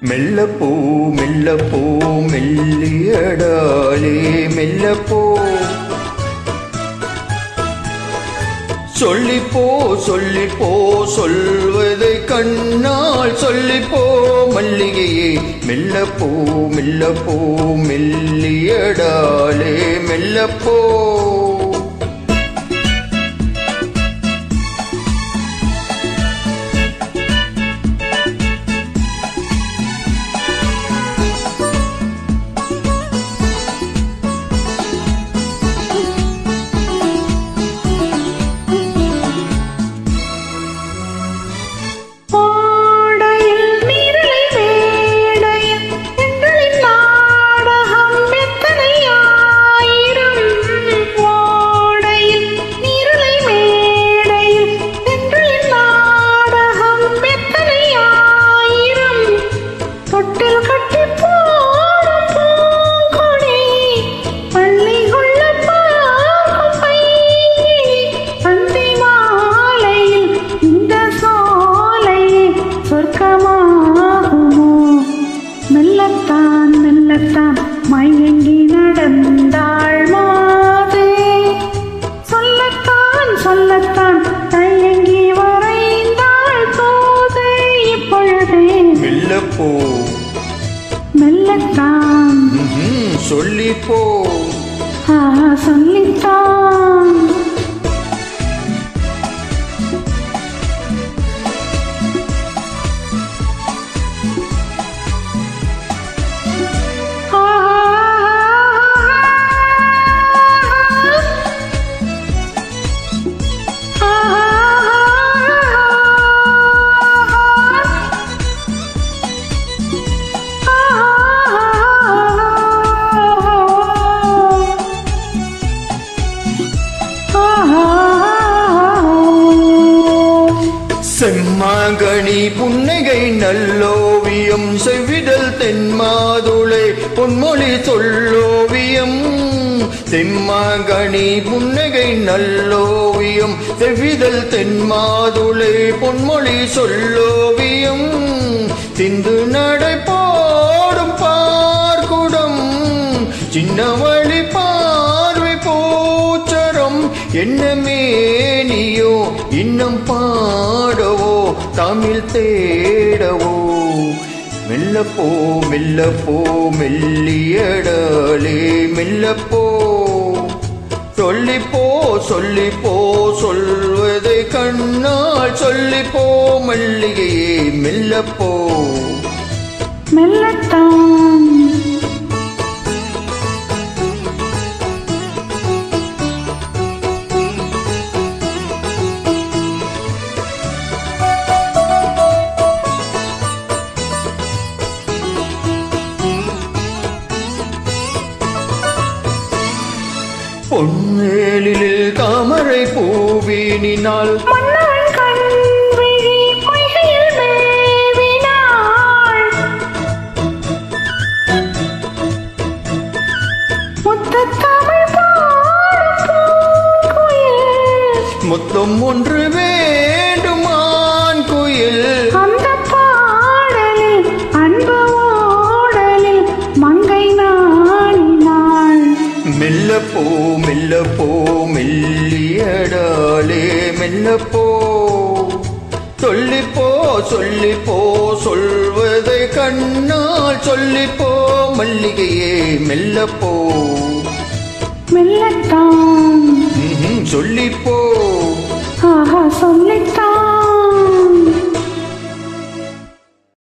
மெல்லப்போ மெல்லப்போ மெல்லியடாலே மெல்லப்போ சொல்லிப்போ சொல்லிப்போ சொல்வதை கண்ணால் சொல்லிப்போ மல்லிகையே மெல்லப்போ மெல்லப்போ மெல்லியடாலே மெல்லப்போ மயங்கி நடந்தாள் மாதே சொல்லத்தான் சொல்லத்தான் தயங்கி வரைந்தாள் தோது இப்பொழுதே மெல்லப்போ மெல்லத்தான் சொல்லிப்போ சொல்லித்தான் செம்மாங்கனி புன்னகை நல்லோவியம் செவ்விதழ் தென்மாதுளை பொன்மொழி சொல்லோவியம் செம்மாங்கனி புன்னகை நல்லோவியம் செவ்விதழ் தென்மாதுளை பொன்மொழி சொல்லோவியம் சிந்து நடை போடும் பார்க்குடம் சின்னவழி பார்வை போச்சரம் என்ன மேனியோ இன்னும் பாடவோ தமிழ் தேடவோ மெல்லப்போ மெல்லப்போ மெல்லியடாலே மெல்லப்போ சொல்லிப்போ சொல்லிப்போ சொல்வதை கண்ணால் சொல்லிப்போ மல்லிகையே மெல்லப்போ மெல்லத்தான் பொன்னேலில் தாமரை பூவினினால் முத்தம் ஒன்று வேண்டுமான் குயில் அந்த பாடலில் அன்பு ஓடலில் மங்கை நாடினாள் மெல்லப்போ மெல்லப்போ மெல்லியடாலே மெல்லப்போ சொல்லிப்போ சொல்லிப்போ சொல்வதை கண்ணால் சொல்லிப்போ மல்லிகையே மெல்லப்போ மெல்லத்தான் சொல்லிப்போ சொல்லித்தான்